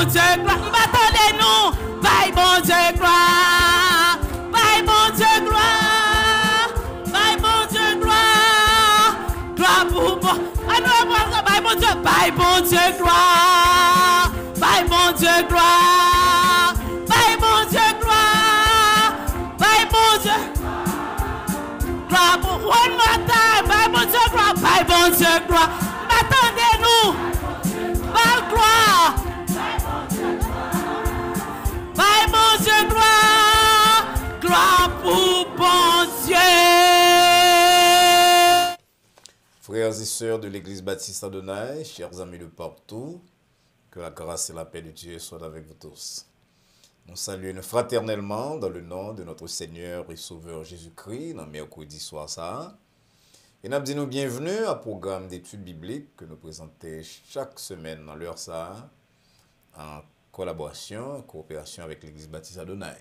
bon Dieu gloire. M'attendez-nous. Bye bon Dieu gloire. Bye bon Dieu gloire. Bye bon Dieu gloire. Gloire pour moi. Bye bon Dieu. Bye bon Dieu gloire. Bye bon Dieu gloire. Bye bon Dieu gloire. Bye bon Dieu. Gloire pour one more time. Bye bon Dieu gloire. Bye bon Dieu gloire. M'attendez-nous. Bye gloire. Bye bon Dieu gloire. Gloire pour bon Dieu. Frères et sœurs de l'église baptiste Adonai, chers amis de partout, que la grâce et la paix de Dieu soient avec vous tous. Nous saluons fraternellement dans le nom de notre Seigneur et Sauveur Jésus-Christ, dans mercredi soir ça. Et nous disons bienvenue à programme d'études bibliques que nous présentons chaque semaine dans l'heure ça, en collaboration, en coopération avec l'église baptiste Adonai.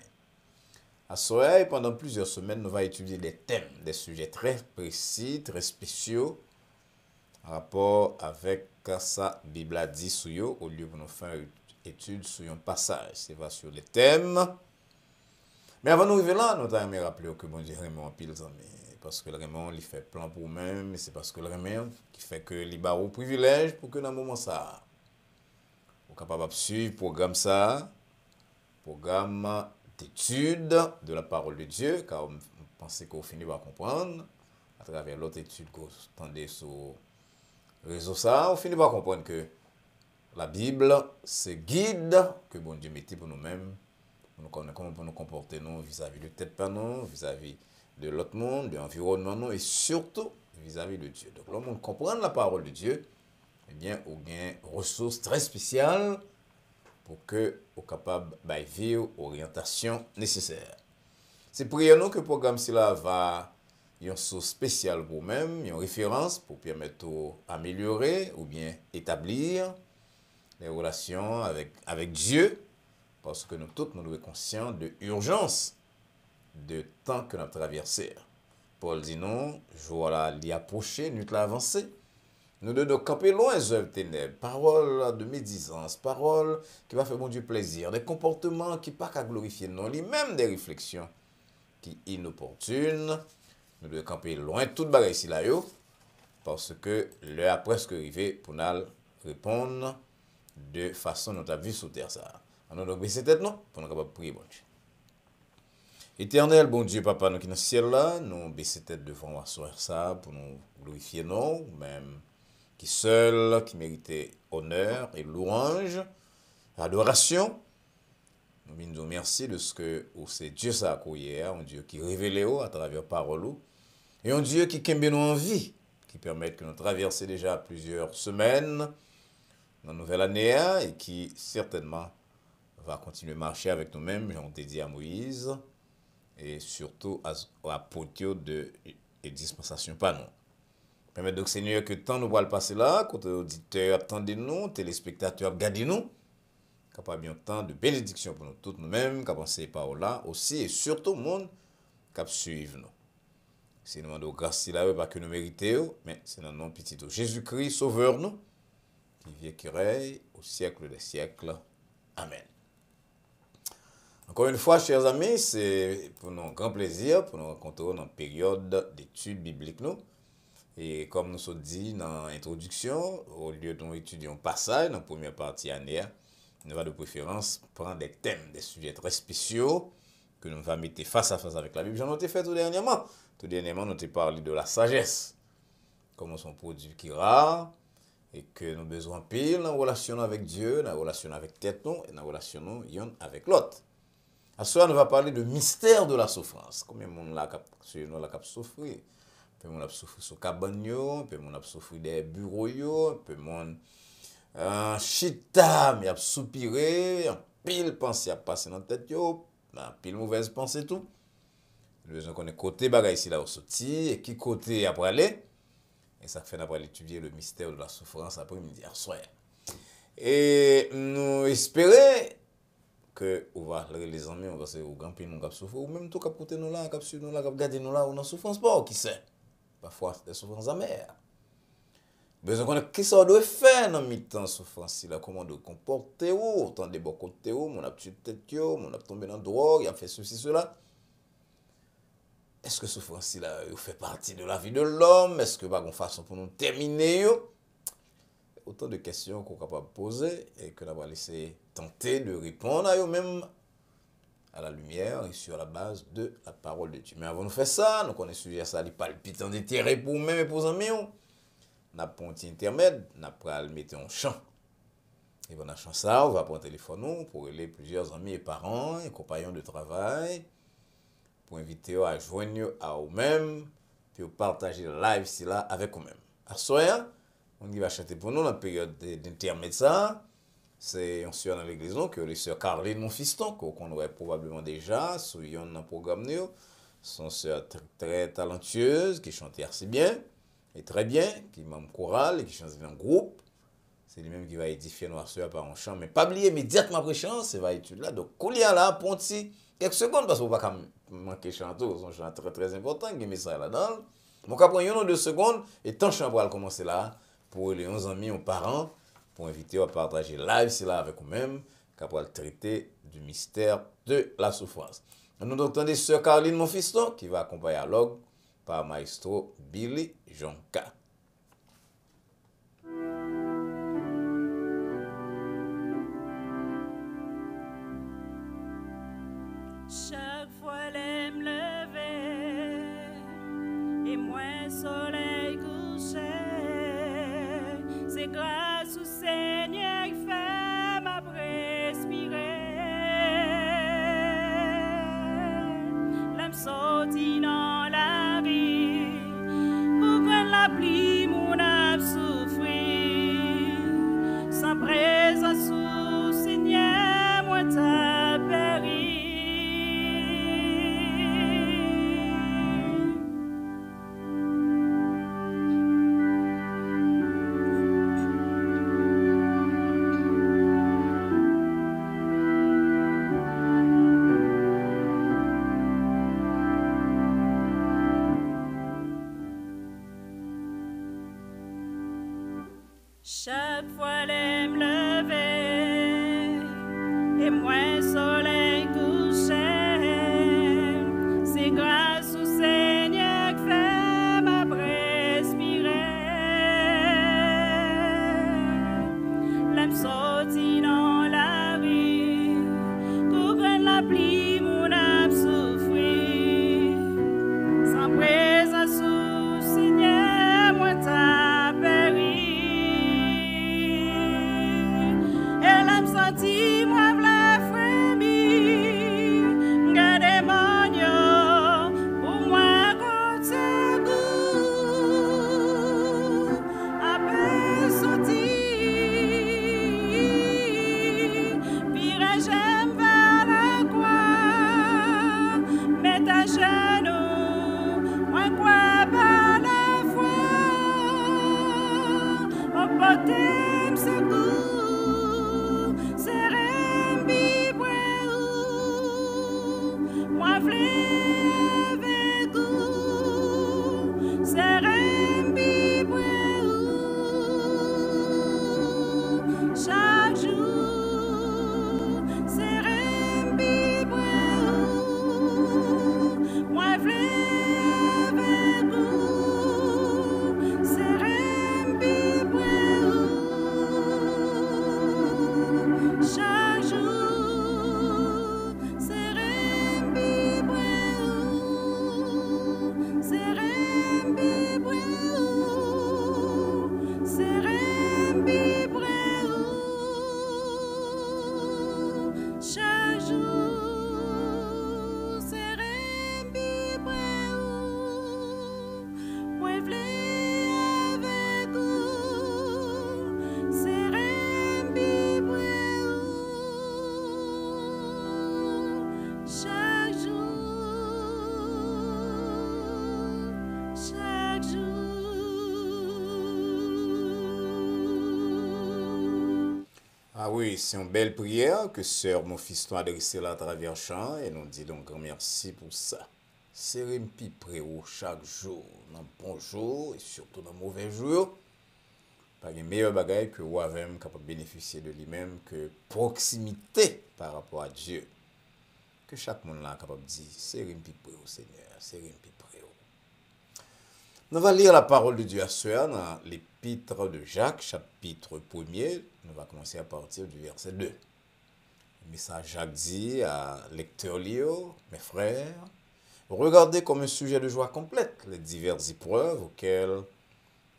À Soleil, pendant plusieurs semaines, nous allons étudier des thèmes, des sujets très précis, très spéciaux, en rapport avec ça, Bible a dit sur eux, au lieu de nous faire une étude sur un passage. C'est pas sur les thèmes. Mais avant de nous arriver là, nous avons rappelé que bon Dieu Raymond en pile amis. Parce que le Raymond, il fait plan pour nous-mêmes, c'est parce que le Raymond qui fait que il a au privilège pour que dans le moment ça, vous capable de suivre le programme ça, programme d'étude de la parole de Dieu, car on pense qu'on finit par comprendre à travers l'autre étude que vous entendez sur réseau ça, on finit par comprendre que la Bible, c'est guide que bon Dieu mettait pour nous-mêmes, pour nous connaître comment pour nous comporter nous vis-à-vis de tête par nous, vis-à-vis de l'autre monde, de l'environnement nous, et surtout vis-à-vis de Dieu. Donc, lorsqu'on comprend la parole de Dieu, eh bien, on a une ressource très spéciale pour que on soit capable de vivre l'orientation nécessaire. C'est pour nous que le programme cela va une source spéciale pour nous-mêmes, une référence pour permettre d'améliorer ou bien établir les relations avec Dieu, parce que nous tous nous sommes conscients de l'urgence de temps que nous avons traversé. Paul dit non, jour là, l'y approcher, nous l'avancé. Nous devons camper loin des œuvres ténèbres, paroles de médisance, paroles qui va faire mon Dieu plaisir, des comportements qui ne pas qu'à glorifier non, même des réflexions qui inopportunes. Nous devons camper loin de toute bagaille ici là, parce que l'heure a presque arrivé pour nous répondre de façon notre vie sous terre ça. Alors donc baisser tête non pour nous capable prier bon Dieu. Éternel bon Dieu papa nous qui dans le ciel là, nous baisser tête devant la soirée ça pour nous glorifier non, même qui seul qui méritait honneur et louange, adoration. Nous nous disons merci de ce que c'est Dieu ça hier, un Dieu qui révèle à travers parole et un Dieu qui kembe nous en vie, qui permet que nous traversions déjà plusieurs semaines dans la nouvelle année et qui certainement va continuer à marcher avec nous-mêmes, j'en ai dit à Moïse, et surtout à Potio de dispensation par nous. Permet donc Seigneur que tant nous le passer là, côté auditeurs attendez-nous, téléspectateurs regardez-nous, capable bien temps de bénédiction pour nous tous nous-mêmes, qui penser par là aussi et surtout le monde qui suivre nous. C'est nous demandons grâce là pas que nous méritons, mais c'est dans le nom petit de Jésus-Christ sauveur nous qui vient qui règne au siècle des siècles. Amen. Encore une fois, chers amis, c'est pour nous un grand plaisir pour nous rencontrer dans une période d'études bibliques nous. Et comme nous sommes dit dans l'introduction, au lieu de nous étudier un passage dans la première partie année, nous allons de préférence prendre des thèmes, des sujets très spéciaux que nous allons mettre face à face avec la Bible. J'en ai fait tout dernièrement. Tout dernièrement, nous avons parlé de la sagesse, comme son produit qui est rare et que nous avons besoin pile dans la relation avec Dieu, dans la relation avec tête nous et dans la relation avec l'autre. À ce moment, nous allons parler de mystère de la souffrance. Combien de monde là qui souffrir? Peu monde a souffrir sur cabane, peu monde a souffrir des bureaux, peu monde chita mais a soupiré, pile pensée a passé dans tête yo, pile mauvaise pensée tout. Nous besoin connaître côté bagay ici là au sorti et qui côté après aller. Et ça fait d'après étudier le mystère de la souffrance après-midi hier soir. Et nous espérons que on va les amis on va se au grand pays nous cap souffrir ou même tout cap côté nous là cap suivre nous là cap garder nous là on en souffrance pas qui sait parfois des souffrances amères Besoin connaître qui ça doit faire dans mi-temps souffrance là, comment de comporter ou autant de bon côté ou mon a tué tête yo, mon a tombé dans drogue, il a fait ceci cela. Est-ce que souffrance là fait partie de la vie de l'homme? Est-ce que pas une façon pour nous terminer yo? Autant de questions qu'on est capable de poser et que nous va laisser tenter de répondre à eux-mêmes à la lumière et sur la base de la parole de Dieu. Mais avant de faire ça, nous connaissons sujet ça, il palpitant d'intérêt pour nous-mêmes et pour nos amis. Nous avons un petit intermède, nous allons mettre en chant. Et pendant chant ça, on va prendre le téléphone pour aider plusieurs amis et parents et compagnons de travail pour inviter à joindre à eux-mêmes puis partager le live là avec eux-mêmes. À soir, on va chanter pour nous dans la période d'intermède ça. C'est une sœur dans l'église que les sœurs Caroline mon fiston qu'on connaît probablement déjà sur un programme nous. Son sœur très talentueuse qui chante assez bien et très bien, qui même chorale et qui chante dans un groupe. C'est lui-même qui va édifier nos sœurs par un chant mais pas oublier immédiatement après chant, c'est va étude là. Donc coulia là pour quelques secondes parce qu'on va pas manquer chanter, c'est un chant très très important qui met ça là-dedans. Mon cap prendre une ou 2 secondes et tant chant va commencer là pour les 11 amis ou parents pour inviter à partager live c'est là avec vous-même capable traiter du mystère de la souffrance. Nous entendons sœur Caroline mon fiston qui va accompagner à l'orgue par maestro Billy Jonka. Chaque fois l'aime lever et moins soleil couché, c'est grâce au Seigneur qui fait ma respirer. L'âme sortie dans la vie pour que la pluie mon âme souffrir. Sans présence au Seigneur, moi t'as péri. Chaque fois l'aime lever et moins soleil couché, c'est grâce au Seigneur qui fait ma respirer. L'âme sortie dans la rue, couvre la pluie, mon âme souffrir. Sans présence au Seigneur, moi t'as péri. Dis-moi v'là frémir, gardez mon yo, pour moi côté goût, après sortir, pire j'aime vers la croix, mets ta genou, moi quoi par la foi, au baptême ce goût. Chaque jour, c'est rembi moi v'lais avec vous, c'est rembi chaque jour, c'est rembi c'est rembi c'est rembi chaque jour, c'est rembi moi v'lais avec vous, c'est rembi chaque jour. Ah oui, c'est une belle prière que sœur mon fiston a adressée là à travers chant et nous dit donc grand merci pour ça. C'est rempi près chaque jour, dans bon jour et surtout dans mauvais jour. Pas de meilleur bagage que ou même capable de bénéficier de lui-même que proximité par rapport à Dieu. Que chaque monde là capable de dire, c'est rien plus près au Seigneur, c'est rien plus près. Nous allons lire la parole de Dieu à soi dans l'épître de Jacques, chapitre 1er. Nous allons commencer à partir du verset 2. Le message Jacques dit à lecteur Léo, mes frères, regardez comme un sujet de joie complète les diverses épreuves auxquelles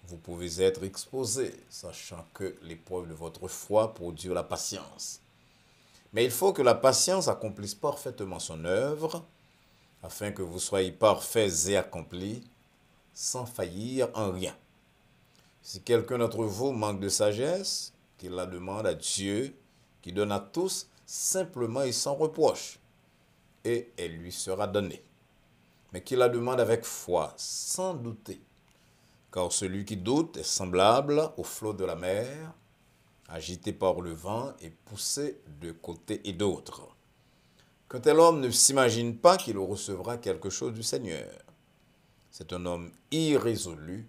vous pouvez être exposés, sachant que l'épreuve de votre foi produit la patience. Mais il faut que la patience accomplisse parfaitement son œuvre, afin que vous soyez parfaits et accomplis, sans faillir en rien. Si quelqu'un d'entre vous manque de sagesse, qu'il la demande à Dieu, qui donne à tous simplement et sans reproche, et elle lui sera donnée. Mais qu'il la demande avec foi, sans douter. Car celui qui doute est semblable au flot de la mer, agité par le vent et poussé de côté et d'autre. Qu'un tel homme ne s'imagine pas qu'il recevra quelque chose du Seigneur. C'est un homme irrésolu,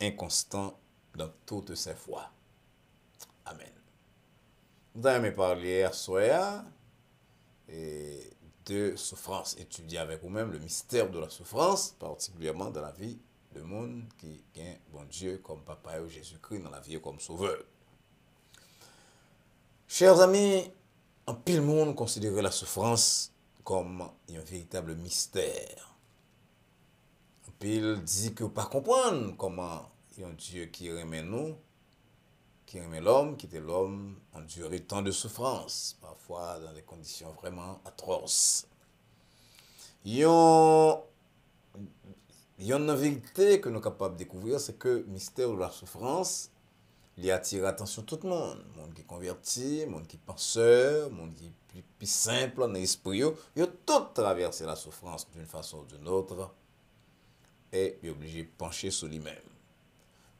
inconstant dans toutes ses voies. Amen. Nous allons parler à Soya de souffrance. Étudier avec vous-même le mystère de la souffrance, particulièrement dans la vie de monde qui est bon Dieu comme Papa et Jésus-Christ dans la vie comme sauveur. Chers amis, en pile monde considère la souffrance comme un véritable mystère. Il dit que pas comprendre comment il y a un Dieu qui remet nous, qui remet l'homme, qui était l'homme, endurer tant de souffrances, parfois dans des conditions vraiment atroces. Il y a une vérité que nous sommes capables de découvrir, c'est que le mystère de la souffrance, il attire l'attention de tout le monde. Le monde qui est converti, le monde qui est penseur, le monde qui est plus simple dans l'esprit. Ils ont tous traversé la souffrance d'une façon ou d'une autre. Et il est obligé de pencher sur lui-même.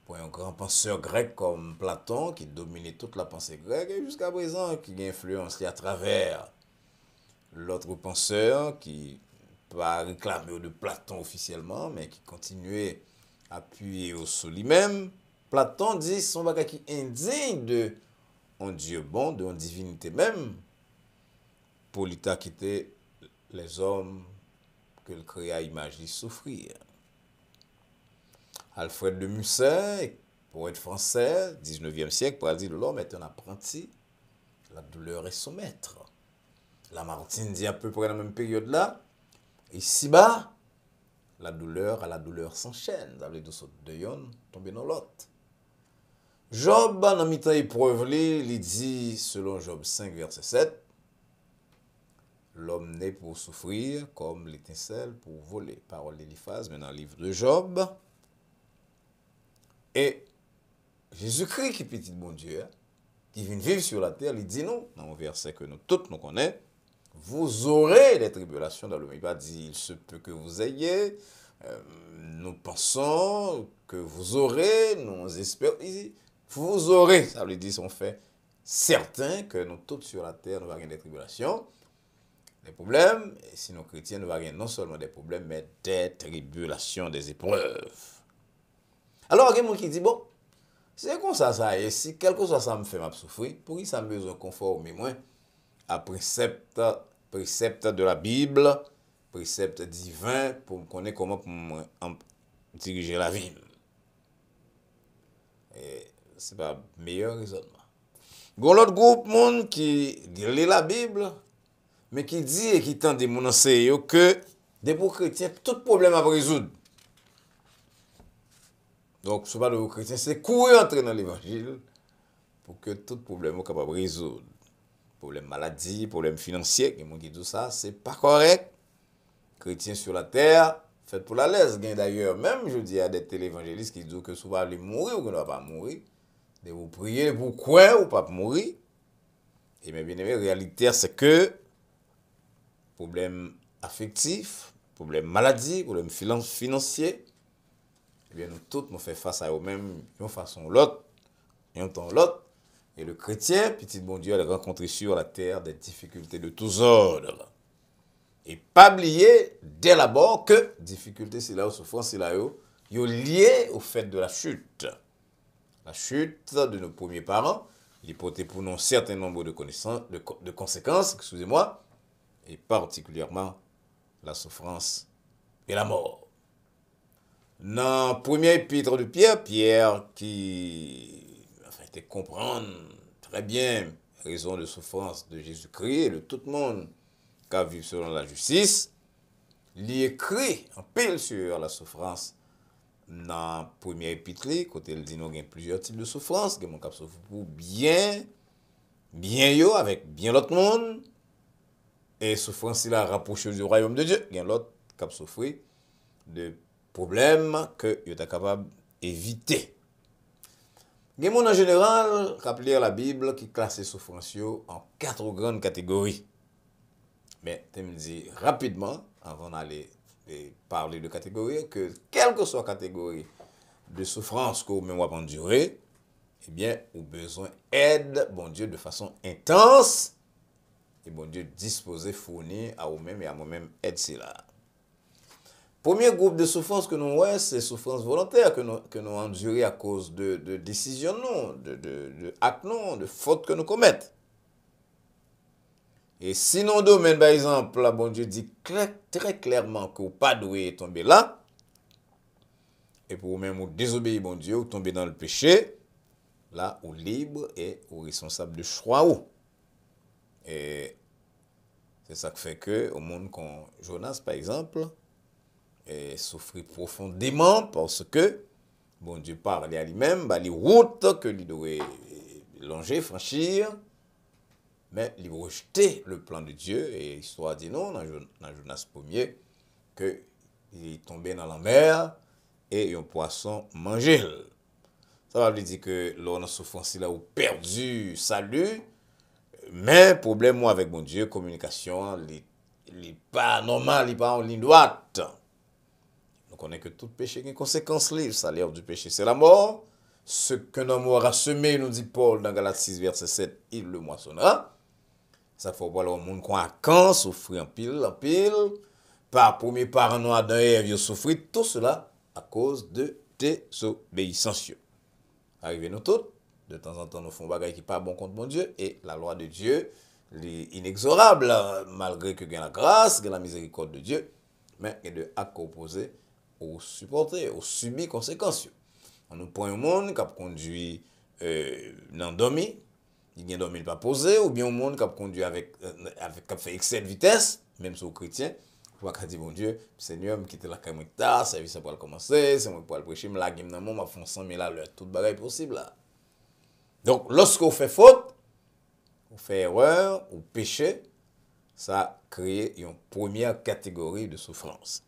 Pour un grand penseur grec comme Platon, qui dominait toute la pensée grecque, et jusqu'à présent, qui a influencé à travers l'autre penseur, qui pas réclamé de Platon officiellement, mais qui continuait à appuyer sur lui-même. Platon dit son bagage qui est indigne de un Dieu bon, de une divinité même, pour l'état quitter les hommes que le créa imagine souffrir. Alfred de Musset, poète français, 19e siècle, pour dire l'homme est un apprenti, la douleur est son maître. Lamartine dit à peu près dans la même période là, ici-bas, la douleur à la douleur s'enchaîne. Ça veut dire de yon tomber dans l'autre. Job, dans mi-temps épreuve, il dit, selon Job 5, verset 7, l'homme naît pour souffrir comme l'étincelle pour voler. Parole d'Éliphaz, mais dans le livre de Job. Et Jésus-Christ, qui est petit bon Dieu, qui vient vivre sur la terre, il dit nous, dans un verset que nous tous nous connaissons, vous aurez des tribulations dans le monde. Il va dire, il se peut que vous ayez, nous pensons que vous aurez, nous espérons, vous aurez, ça veut dire, on fait certain que nous tous sur la terre, nous allons avoir des tribulations, des problèmes, et si nous chrétiens, nous allons avoir non seulement des problèmes, mais des tribulations, des épreuves. Alors, il y a quelqu'un qui dit, bon, c'est comme ça, et si quelque chose ça me fait souffrir, pour qui ça me besoin de conformer moi à précepte de la Bible, précepte divin, pour me connaître comment diriger la vie. Et c'est pas le meilleur raisonnement. Bon, l'autre groupe monde qui lit la Bible, mais qui dit et qui tend des mon enseignants que des pour chrétiens, tout problème à résoudre. Donc, ce n'est pas de chrétiens, c'est courir entrer dans l'évangile pour que tout problème soit capable de résoudre. Problème maladie, problème financier, il y a des gens qui disent ça, c'est pas correct. Chrétiens sur la terre, faites pour la laisse. D'ailleurs, même je dis à des télévangélistes qui disent que souvent vous mourir ou que ne va pas mourir, de vous prier pour quoi ou pas mourir. Et bien aimé, la réalité, c'est que problème affectif, problème maladie, problème financier, eh bien nous tous nous faisons face à eux-mêmes d'une façon ou l'autre, et un temps ou l'autre. Et le chrétien, petit bon Dieu, a rencontré sur la terre des difficultés de tous ordres. Et pas oublier dès l'abord que difficulté c'est là, souffrance c'est là, liées au fait de la chute. la chute de nos premiers parents, il portait pour nous un certain nombre de conséquences, excusez-moi, et particulièrement la souffrance et la mort. Dans le premier épître de Pierre, Pierre qui te comprendre très bien les raisons de souffrance de Jésus-Christ et de tout le monde qui vit selon la justice, il écrit en pile sur la souffrance dans le premier épître, côté il dit nous avons plusieurs types de souffrance, que mon cap souffre pour bien yo avec bien l'autre monde, et souffrance il a rapproché du royaume de Dieu, il y a l'autre cap souffrir de problèmes que il est capable d'éviter. Il y a monde en général qui lire la Bible qui classe les souffrances en 4 grandes catégories. Mais je me dis rapidement, avant d'aller parler de catégories, que quelle que soit la catégorie de souffrance que vous même endurer, eh bien, vous avez besoin d'aide, bon Dieu, de façon intense, et bon Dieu disposé, fournir à vous-même et à moi-même aide c'est là. Premier groupe de souffrance que nous avons, c'est souffrance volontaire que nous endurons à cause de décisions, de actes, de fautes que nous commettons. Et si dans le domaine, par exemple, là, bon Dieu dit très clairement que vous pas doué tomber là, et pour vous-même vous désobéir, bon Dieu, vous tombez dans le péché, là, vous libre et vous responsable de choix. Et c'est ça qui fait que, au monde comme Jonas, par exemple, et souffrit profondément parce que bon Dieu parlait à lui-même, les routes que lui devait longer, franchir, mais il rejetait le plan de Dieu et l'histoire dit non dans Jonas 1er que il est tombé dans la mer et un poisson mangeait. Ça veut dire que là on souffrance là ou perdu salut, mais problème moi avec mon Dieu, communication, il pas normal, il pas en ligne droite. On connaît que tout péché a une conséquence, le salaire du péché, c'est la mort. Ce qu'un homme aura semé, nous dit Paul dans Galates 6, verset 7, il le moissonnera. Ça faut voir le monde qui a quand souffrir en pile, par premier parent nous Adam et Ève souffrir, tout cela à cause de désobéissance. Arrivez nous tous, de temps en temps nous faisons bagaille qui pas bon contre mon Dieu et la loi de Dieu, est inexorable malgré que gagne la grâce, gagne la miséricorde de Dieu, mais il y a de actes opposés ou supporter, ou subir conséquences. On nous prend un monde qui a conduit dans dormi, il y a dormi pas posé, ou bien un monde qui a conduit avec fait excès de vitesse, même si c'est chrétien, pour qu'il dit bon Dieu, Seigneur, me quitter la caméra tard, service pour commencer, c'est moi pour le prêcher, me la game dans mon, m'a font 100 000 à l'heure, toute bagaille possible là. Donc lorsque vous fait faute, vous fait erreur, ou péché, ça crée une première catégorie de souffrance.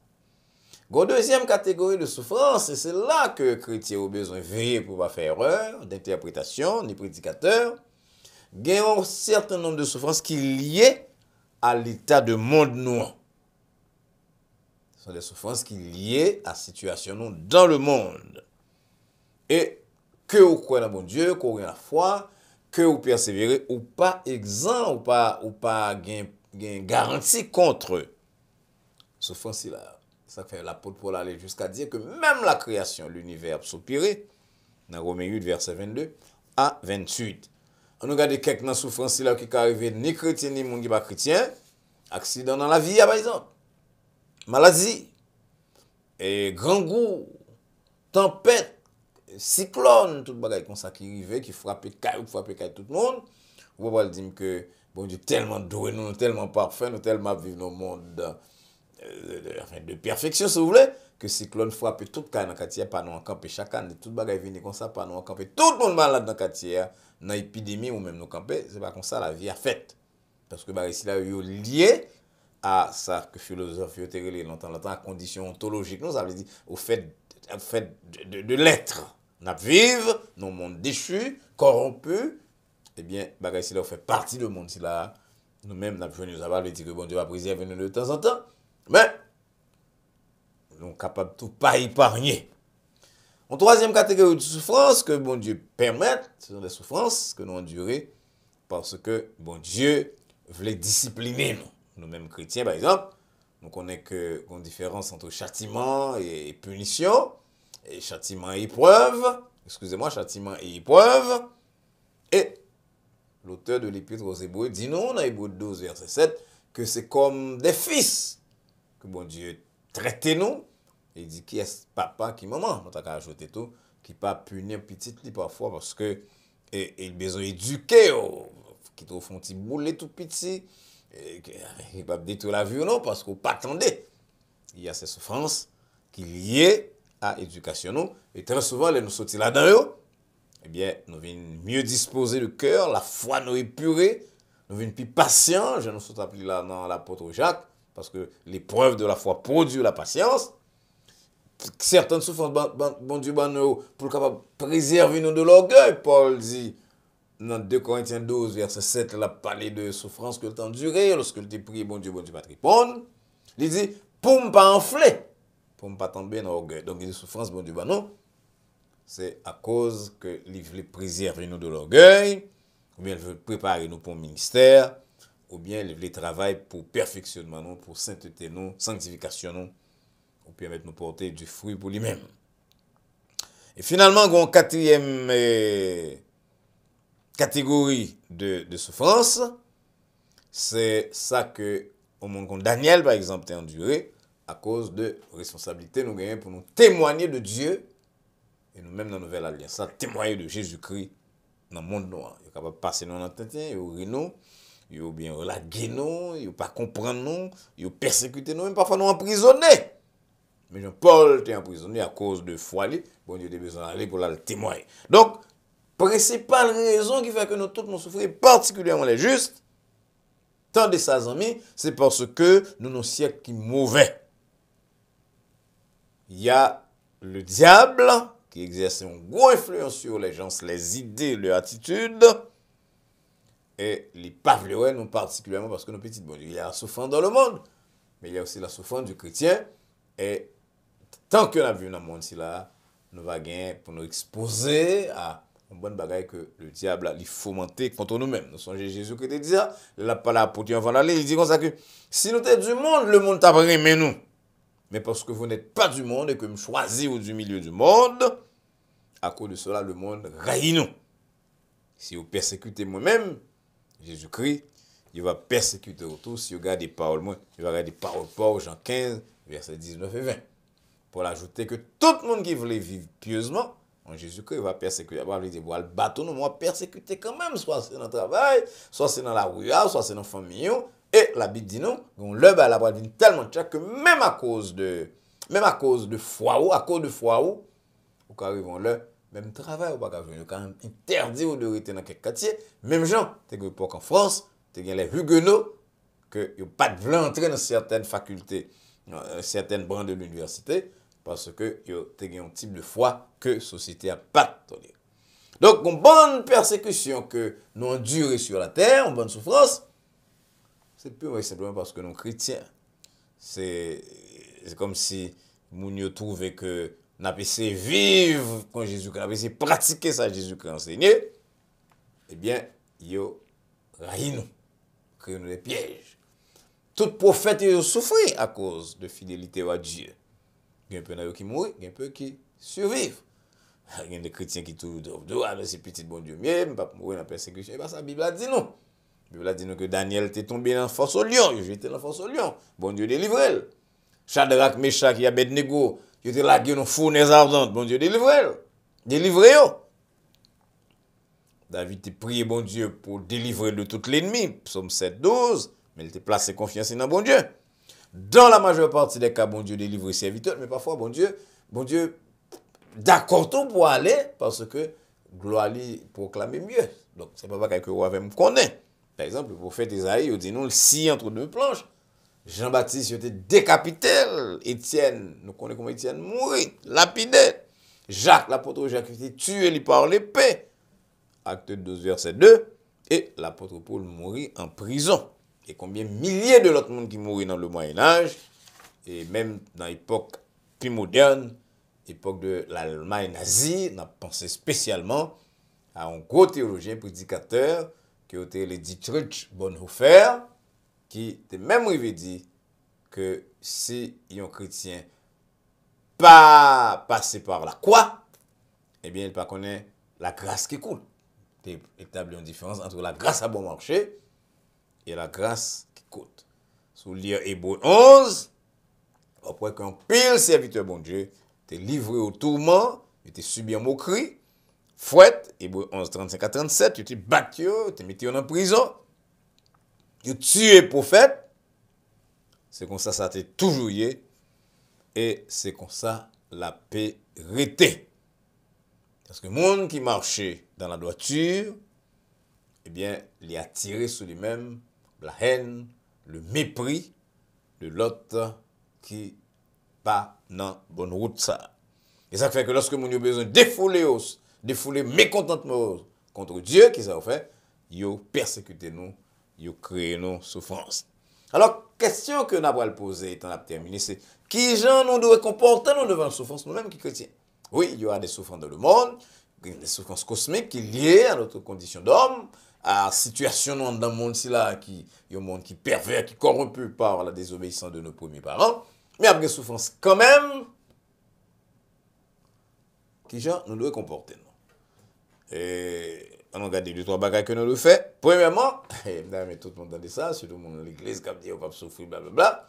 Une deuxième catégorie de souffrance, et c'est là que les chrétiens ont besoin de veiller pour ne pas faire erreur d'interprétation, ni prédicateur. Il y a un certain nombre de souffrances qui sont liées à l'état de monde noir. Ce sont des souffrances qui sont liées à la situation dans le monde. Et que vous croyez dans bon Dieu, que vous avez la foi, que vous persévérez, ou pas exempt, ou pas garantie contre souffrance là. Ça fait l'apôtre Paul aller jusqu'à dire que même la création, l'univers soupiré, dans Romains 8, verset 22 à 28. On regarde quelques souffrances là qui arrivent ni chrétien ni monde qui pas chrétien, accident dans la vie par exemple, maladie, et grand goût, tempête, cyclone, tout bagaille comme ça qui arrive, qui frappe tout le monde. Vous pouvez dire que bon Dieu tellement doué, nous tellement parfait, nous tellement vivre dans le monde de perfection, si vous voulez, que cyclone frappe tout le cas dans le quartier, pas nous en camper chaque année, tout bagaille vient comme ça, pas nous en camper, tout le monde malade dans le quartier, dans l'épidémie ou même nous camper, c'est pas comme ça la vie a fait. Parce que ici là, il est lié à ça que philosophe a relé longtemps, à condition ontologique, nous, ça veut dire au fait de l'être. Nous vivons dans un monde déchu, corrompu, eh bien, ici là, fait partie du monde, si là, nous-mêmes, nous avons dit que bon Dieu va préserver nous de temps en temps. Mais, nous sommes capables de tout pas épargner. En troisième catégorie de souffrance que bon Dieu permet, ce sont des souffrances que nous endurons parce que bon Dieu voulait discipliner nous. Nous-mêmes chrétiens, par exemple, nous connaissons que une différence entre châtiment et punition, et châtiment et épreuve. excusez-moi, châtiment et épreuve. Et l'auteur de l'Épître aux Hébreux dit non, dans Hébreux 12, verset 7, que c'est comme des fils que bon Dieu traite nous. Et il dit qui est papa, qui maman, on t'a ajouté tout, qui pas punir petit li parfois parce que il besoin d'éduquer, qui te font petit boulet tout petit, il va détruire la vie ou non parce qu'on pas attendait. Il y a ces souffrances qui liées à l'éducation. Et très souvent, les nous sortis là-dedans, eh bien, nous venons mieux disposer le cœur, la foi nous épurée, nous venons plus patients, je nous suis appelé là dans l'apôtre Jacques, parce que l'épreuve de la foi produit la patience. Certaines souffrances, bon Dieu, pour capable préserver nous de l'orgueil, Paul dit, dans 2 Corinthiens 12, verset 7, il a parlé de souffrance que le temps durait, lorsque il te prie, bon Dieu, pas te répondre. Il dit, pour ne pas enfler, pour ne pas tomber dans l'orgueil. Donc, il dit souffrance, bon Dieu, non. C'est à cause que il veut préserver nous de l'orgueil, ou bien il veut préparer nous pour le ministère, ou bien il veut travailler pour perfectionnement nous, pour sainteté nous, sanctification nous, ou permettre nous porter du fruit pour lui-même. Et finalement, il y a une quatrième catégorie de souffrance, c'est ça que au monde comme Daniel, par exemple, a enduré à cause de responsabilité nous gagnons pour nous témoigner de Dieu. Et nous-mêmes dans la Nouvelle Alliance, ça témoigner de Jésus-Christ dans le monde noir. Il est capable de passer dans l'entretien, il rit nous, il est bien relagué nous, il ne pas comprendre nous, il persécuter nous, même parfois nous emprisonner. Mais Jean-Paul était emprisonné à cause de foi. Bon Dieu a besoin d'aller pour le témoigner. Donc, principale raison qui fait que nous tous nous souffrons, particulièrement les justes, tant de ses amis, c'est parce que nous sommes siècles qui mauvais. Il y a le diable qui exerce une grosse influence sur les gens, les idées, leurs attitudes. Et les pavleurs, nous particulièrement parce que nos petites, bon, il y a la souffrance dans le monde, mais il y a aussi la souffrance du chrétien. Et tant que nous vivons dans le monde, là, nous allons gagner pour nous exposer à une bonne bagaille que le diable a fomenté contre nous-mêmes. Nous sommes Jésus qui te dit ça, il n'a pas la pour avant d'aller, il dit comme ça que si nous sommes du monde, le monde t'a aimé nous. Mais parce que vous n'êtes pas du monde et que vous choisissez du milieu du monde, à cause de cela, le monde raille nous. Si vous persécutez moi-même, Jésus-Christ, il va persécuter autour. Si vous regardez des paroles, il va regarder des paroles Paul, Jean 15, versets 19 et 20. Pour l'ajouter que tout le monde qui voulait vivre pieusement, en Jésus-Christ, va persécuter. Il va dire, le bateau, nous va persécuter quand même, soit c'est dans le travail, soit c'est dans la rue, soit c'est dans la famille. Et la Bible dit non, le bal a venir tellement cher que même à cause de foi ou, ou arrivons là, même travail ou pas quand même interdit ou de rester dans quelques quartiers, même gens, t'es que en France, t'es les Huguenots que y a pas de veulent entrer dans certaines facultés, certaines branches de l'université parce que y a un type de foi que la société a pas toléré. Donc une bonne persécution que nous endurons sur la terre, une bonne souffrance, c'est purement et simplement parce que nous chrétiens, c'est comme si nous trouvions que nous avons essayé de vivre quand Jésus-Christ, nous avons essayé de pratiquer ça Jésus-Christ enseigné, eh bien, ils raillent nous, créent nous des pièges. Tout prophète a souffert à cause de fidélité à Dieu. Il y a un peu qui mourent, il y a un peu qui survivent. Il y a des chrétiens qui tout disent, c'est petit bon Dieu, mais je ne vais pas mourir dans la persécution. Et bien, ça, la Bible a dit non. La Bible a dit que Daniel était tombé dans la force au lion. Il était dans la force au lion. Bon Dieu délivré. Shadrach, Meshach et Abednego, ils étaient lagués dans la fournaise ardente. Bon Dieu délivré. Délivré. David a prié bon Dieu pour délivrer de tout l'ennemi. Psaume 7, 12. Mais il était placé confiance dans bon Dieu. Dans la majeure partie des cas, bon Dieu délivre ses serviteurs. Mais parfois, bon Dieu, d'accord tout pour aller parce que gloire lui proclamer mieux. Donc, c'est pas quelque chose que me connaît. Par exemple, le prophète Isaïe, il dit nous, le scie entre deux planches. Jean-Baptiste, il était décapité. Étienne, nous connaissons comment Étienne mourit, lapidé. Jacques, l'apôtre Jacques, il était tué par l'épée. Acte 12, verset 2. Et l'apôtre Paul mourit en prison. Et combien de milliers de l'autre monde qui mourit dans le Moyen-Âge, et même dans l'époque plus moderne, l'époque de l'Allemagne nazie, on a pensé spécialement à un gros théologien, prédicateur, qui était le Dietrich Bonhoeffer, qui était même arrivé dit que si un chrétien pas passé par la croix, eh bien, il ne connaît pas la grâce qui coûte. Il établit une différence entre la grâce à bon marché et la grâce qui coûte. Sous lire Hébreux 11, après qu'un pile serviteur bon Dieu t'est livré au tourment, il t'est subi en moquerie, fouette, Hébreux 11, 35 à 37, il t'est battu, il t'est mis en prison, il tué prophète. C'est comme ça t'est toujours yé, et c'est comme ça la paix rété. Parce que le monde qui marchait dans la droiture, eh bien, il a attiré sur lui-même la haine, le mépris de l'autre qui pas dans bonne route ça. Et ça fait que lorsque nous avons besoin de défouler mécontentement contre Dieu, qui ça fait, il persécuté nous, il créé nos souffrances. Alors, question que nous avons posée étant terminée, c'est qui gens nous devons comporter nous devant la souffrance, nous-mêmes qui chrétiens. Oui, il y aura des souffrances dans le monde, des souffrances cosmiques qui sont liées à notre condition d'homme, à la situation dans le monde qui est un monde qui pervers, qui est corrompu par la désobéissance de nos premiers parents. Mais il y a des souffrances quand même qui gens nous devons comporter. Et on regarde deux, trois bagages que nous devons faire. Premièrement, tout le monde a dit ça, surtout le monde de l'église qui a dit on va souffrir, blablabla.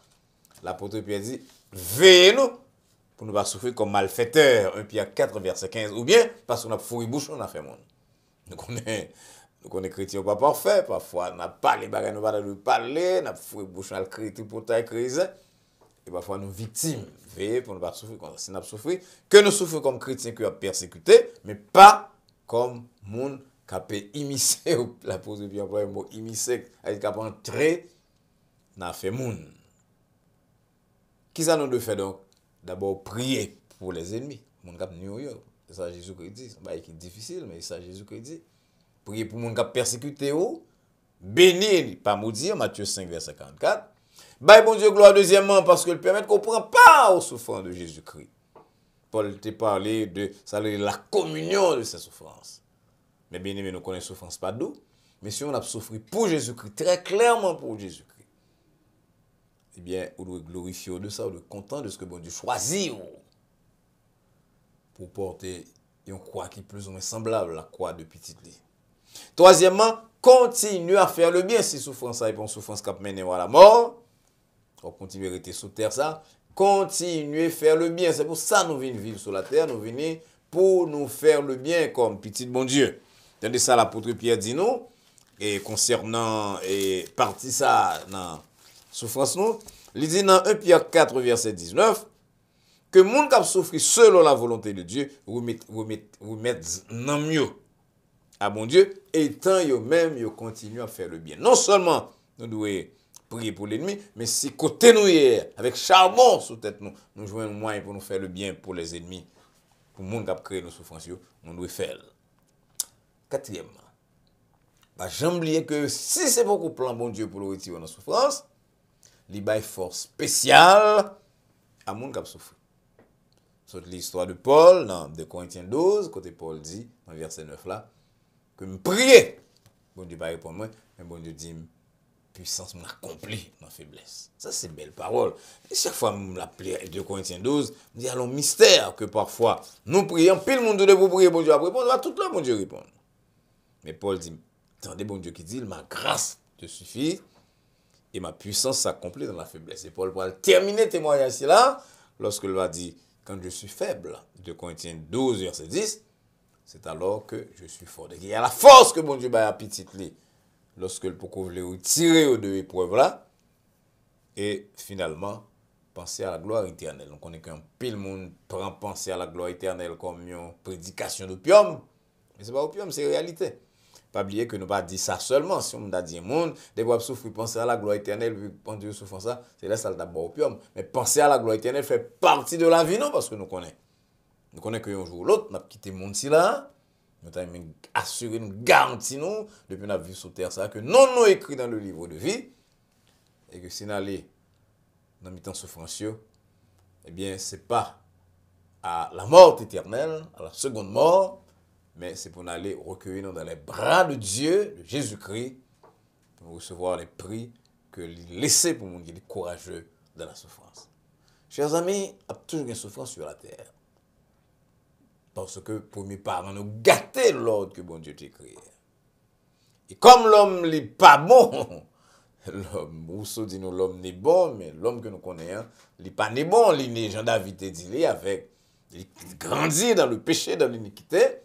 L'apôtre Pierre dit veillez-nous pour ne pas souffrir comme malfaiteurs. 1 Pierre 4, verset 15. Ou bien parce qu'on a fourri bouche, on a fait monde. Nous connaissons chrétiens pas parfaits. Parfois, on n'a pas les bagages, nous pas parler, on a fourri bouche, on a crié pour ta crise. Et parfois, nous victimes. Veillez pour ne pas souffrir comme ça. Si nous souffrons, que nous souffrons comme chrétiens qui ont persécuté, mais pas comme monde qui a immiscé, la pose de bien pour un mot immiscé, avec un entrer dans la fait monde. Qui ça nous doit faire donc? D'abord, prier pour les ennemis. Mon cap New York. C'est ça Jésus-Christ dit. C'est difficile, mais c'est ça Jésus-Christ dit. Prier pour mon cap persécuté ou bénir, pas maudire, Matthieu 5, verset 44. Bye bon Dieu, gloire deuxièmement, parce que le permet qu'on prend part aux souffrances de Jésus-Christ. Paul t'a parlé de ça, la communion de ses souffrances. Mais bien aimé, nous connaissons souffrance pas d'où. Mais si on a souffert pour Jésus-Christ, très clairement pour Jésus-Christ, eh bien, on doit glorifier de ça, on doit être content de ce que bon Dieu choisit pour porter une croix qui est plus ou moins semblable à la croix de petite lit. Troisièmement, continuer à faire le bien si souffrance est une souffrance qui mène à la mort. On continue à rester sous terre ça. Continuer à faire le bien. C'est pour ça que nous venons vivre sur la terre. Nous venons pour nous faire le bien comme petit bon Dieu. Tandis ça, l'apôtre Pierre dit nous, et concernant, et partie ça, dans souffrance nous, il dit dans 1 Pierre 4, verset 19, que moun k'ap souffri selon la volonté de Dieu, vous mettez dans mieux à bon Dieu, et tant yo même yo continue à faire le bien. Non seulement nous devons prier pour l'ennemi, mais si côté nous hier, avec charbon sous tête nous jouons un moyen pour nous faire le bien pour les ennemis, pour moun k'ap créer nos souffrances, nous devons faire. Quatrièmement, jamais oublier que si c'est beaucoup plan bon Dieu pour le retirer dans la souffrance, il y a une force spéciale à moun k'ap souffrir. C'est l'histoire de Paul dans 2 Corinthiens 12, côté Paul dit, dans verset 9 là, que me prier. Bon Dieu va répondre moi, mais bon Dieu dit, puissance m'accomplit dans la faiblesse. Ça c'est belle parole. Et chaque fois me l'appelle 2 Corinthiens 12, me dit alors mystère que parfois nous prions, pile monde de vous prier, bon Dieu va répondre, tout le bon Dieu répond. Mais Paul dit, attendez bon Dieu qui dit, ma grâce te suffit et ma puissance s'accomplit dans la faiblesse. Et Paul va terminer le témoignage là, lorsqu'il va dire, quand je suis faible, 2 Corinthiens 12, verset 10, c'est alors que je suis fort. Il y a la force que mon Dieu a petite li, lorsque le pourquoi vous voulez tirer de l'épreuve là, et finalement, penser à la gloire éternelle. Donc, on est qu'un pile monde prend penser à la gloire éternelle comme une prédication d'opium, mais ce n'est pas opium, c'est réalité. Pas oublier que nous pas dit ça seulement. Si on a dit monde, des fois souffrir, penser à la gloire éternelle, vu que Dieu souffre ça, c'est là ça d'abord opium. Mais penser à la gloire éternelle fait partie de la vie, non, parce que nous connaissons. Nous connaissons qu'un jour ou l'autre, nous avons quitté le monde là, nous avons assuré, nous garanti nous, depuis notre vie sur terre, ça, que non nous écrit dans le livre de vie, et que si nous allons dans le temps souffrance, eh bien, ce n'est pas à la mort éternelle, à la seconde mort, mais c'est pour aller recueillir dans les bras de Dieu, de Jésus-Christ, pour recevoir les prix que laissé pour mon Dieu courageux dans la souffrance. Chers amis, il y a toujours une souffrance sur la terre. Parce que premier parent nous gâter l'ordre que bon Dieu t'a créé. Et comme l'homme n'est pas bon, l'homme, Rousseau dit nous l'homme n'est bon, mais l'homme que nous connaissons, il n'est pas né bon, il est Jean David dit avec, il grandit dans le péché, dans l'iniquité,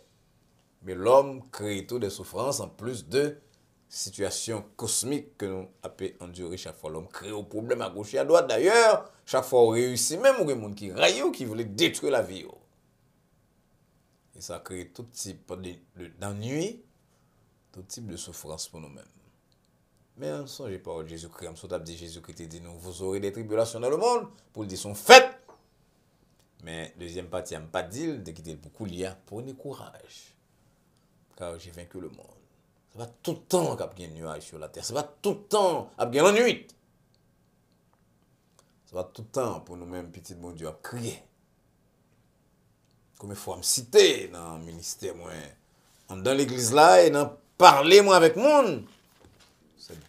mais l'homme crée tout des souffrances en plus de situations cosmiques que nous avons endurer chaque fois. L'homme crée un problème à gauche et à droite. D'ailleurs, chaque fois on réussit, même il y a des gens qui raillent ou qui veulent détruire la vie. Et ça crée tout type d'ennui, tout type de souffrance pour nous-mêmes. Mais ne songez pas à Jésus-Christ. Comme ça, dit Jésus-Christ dit nous, vous aurez des tribulations dans le monde, pour le dire sont faites. Mais deuxième partie, il n'a pas dit de quitter beaucoup lié. Prenez courage, car j'ai vaincu le monde. Ce n'est pas tout le temps qu'il y a un nuage sur la terre. Ce n'est pas tout le temps qu'il y a l'ennui. Ce n'est pas tout le temps pour nous-mêmes, petit bon Dieu, à crier. Comme il faut me citer dans le ministère, moi, dans l'église là, et dans parler moi avec monde.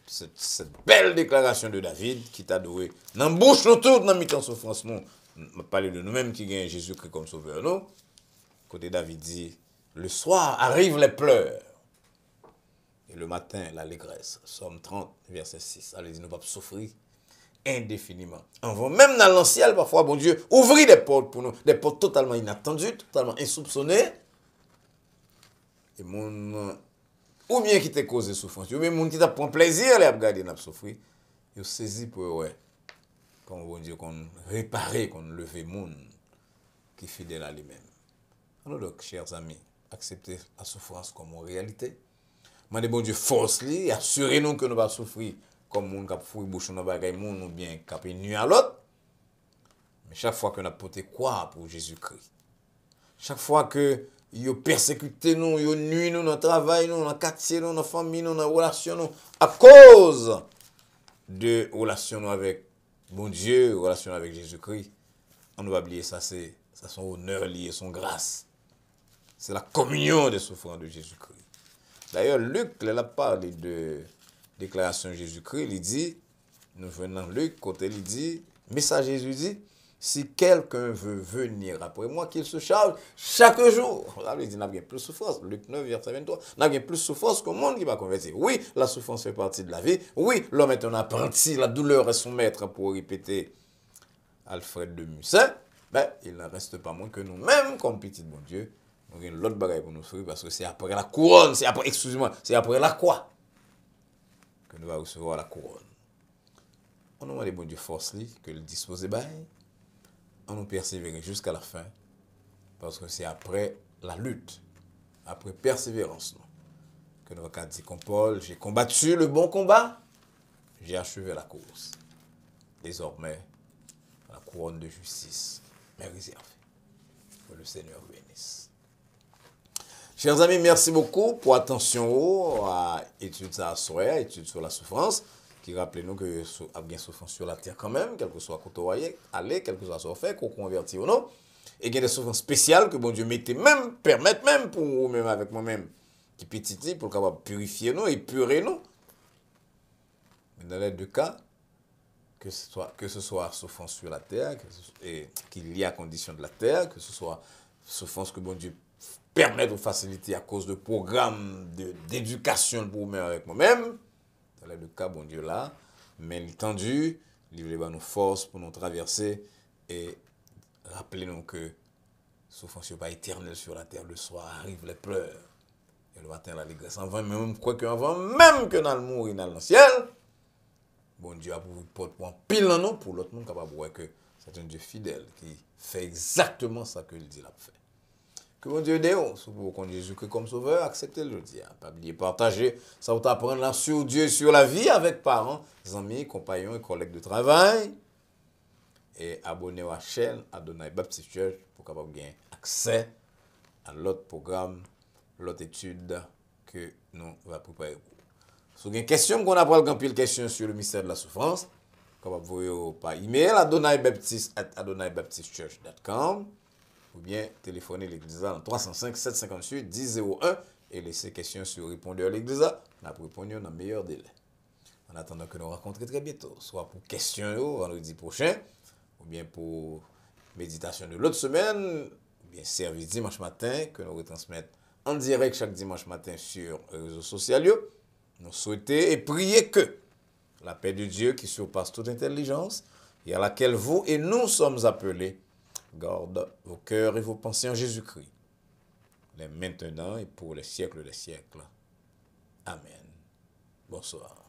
Cette belle déclaration de David qui t'a doué. Dans la bouche, nous tous, dans mi-temps souffrance, nous, on parle de nous-mêmes qui gagnent Jésus-Christ comme sauveur, nous. Côté David dit, le soir arrivent les pleurs. Et le matin, l'allégresse. Somme 30, verset 6. Allez, dit, nous pas souffrir indéfiniment. On va même dans l'ancien, parfois, bon Dieu, ouvrir des portes pour nous, des portes totalement inattendues, totalement insoupçonnées. Et mon, ou bien qui t'a causé souffrance, ou bien mon qui t'a pris plaisir à regarder n'a souffrir, il saisi pour ouais, comme bon Dieu, qu'on réparer, qu'on lever monde qui est fidèle à lui-même. Alors donc, chers amis, acceptez la souffrance comme une réalité. Mandez bon Dieu force lui, assurez-nous que nous pas souffrir comme moun k'ap fouille bouchon dans bagay moun ou bien k'ap nuit à l'autre. Mais chaque fois que nous porté quoi pour Jésus-Christ. Chaque fois que yo persécuté nous, yo nuit nous dans le travail, nous dans le quartier, nous dans la famille, nous dans la relation nous à cause de relation nous avec bon Dieu, relation avec Jésus-Christ. On ne va pas oublier ça, c'est son honneur lié, son grâce. C'est la communion des souffrances de Jésus-Christ. D'ailleurs, Luc, il a parlé de déclaration de Jésus-Christ, il dit, nous venons dans Luc, côté il dit, message Jésus dit, si quelqu'un veut venir après moi, qu'il se charge chaque jour. Là, il dit, n'a bien plus de souffrance. Luc 9, verset 23, n'a bien plus de souffrance qu'au monde qui va convertir. Oui, la souffrance fait partie de la vie. Oui, l'homme est un apprenti, la douleur est son maître, pour répéter Alfred de Musset. Mais il n'en reste pas moins que nous-mêmes, comme petit bon Dieu, nous avons l'autre bagaille pour nous souffrir, parce que c'est après la couronne, c'est après, excusez-moi, c'est après la croix que nous allons recevoir la couronne. On nous demande bon Dieu force lui, que le dispose bail, on nous persévérer jusqu'à la fin, parce que c'est après la lutte, après persévérance, non, que nous avons dit comme Paul, j'ai combattu le bon combat, j'ai achevé la course. Désormais, la couronne de justice m'est réservée. Que le Seigneur bénisse. Chers amis, merci beaucoup pour attention à l'étude sur la souffrance, qui rappelez-nous que y a bien souffrance sur la terre quand même, quel que soit côtoyé, aller, quel que soit ce fait, qu'on convertit ou non. Et il y a des souffrances spéciales que bon Dieu permette même pour nous, même avec moi-même, qui petit pour capable purifier nous, épurer nous. Mais dans les deux cas, que ce soit souffrance sur la terre, qu'il y a condition de la terre, que ce soit souffrance que bon Dieu permettre ou faciliter à cause de programmes d'éducation pour moi avec moi-même. Dans les deux cas, bon Dieu là, mais l'étendue, il va nous force pour nous traverser et rappelez-nous que souffrance n'est pas éternelle sur la terre. Le soir arrive les pleurs et le matin l'allégresse. Même quoi qu'avant, même que dans le mourir dans le ciel, bon Dieu a pour porte pour pile en nous pour l'autre monde capable de voir que c'est un Dieu fidèle qui fait exactement ça que il dit l'a fait. Que bon Dieu déo, si vous connaissez Jésus-Christ comme sauveur, acceptez-le dire. Pas oublier partager, ça vous apprendre là sur Dieu, sur la vie avec parents, amis, compagnons et collègues de travail. Et abonnez-vous à la chaîne Adonai Baptist Church pour capable gagner accès à l'autre programme, l'autre étude que nous va préparer pour. Si vous avez une question, qu'on a pas le pile question sur le mystère de la souffrance, capable vous par email adonaibaptist@adonaibaptistchurch.com. Ou bien téléphoner l'église en 305 758 1001 et laisser questions sur répondeur l'église. On a répondu dans le meilleur délai. En attendant que nous rencontrions très bientôt, soit pour questions vendredi prochain, ou bien pour méditation de l'autre semaine, bien service dimanche matin, que nous retransmettons en direct chaque dimanche matin sur les réseaux sociaux. Nous souhaitons et prier que la paix de Dieu qui surpasse toute intelligence et à laquelle vous et nous sommes appelés, garde vos cœurs et vos pensées en Jésus-Christ, les maintenant et pour les siècles des siècles. Amen. Bonsoir.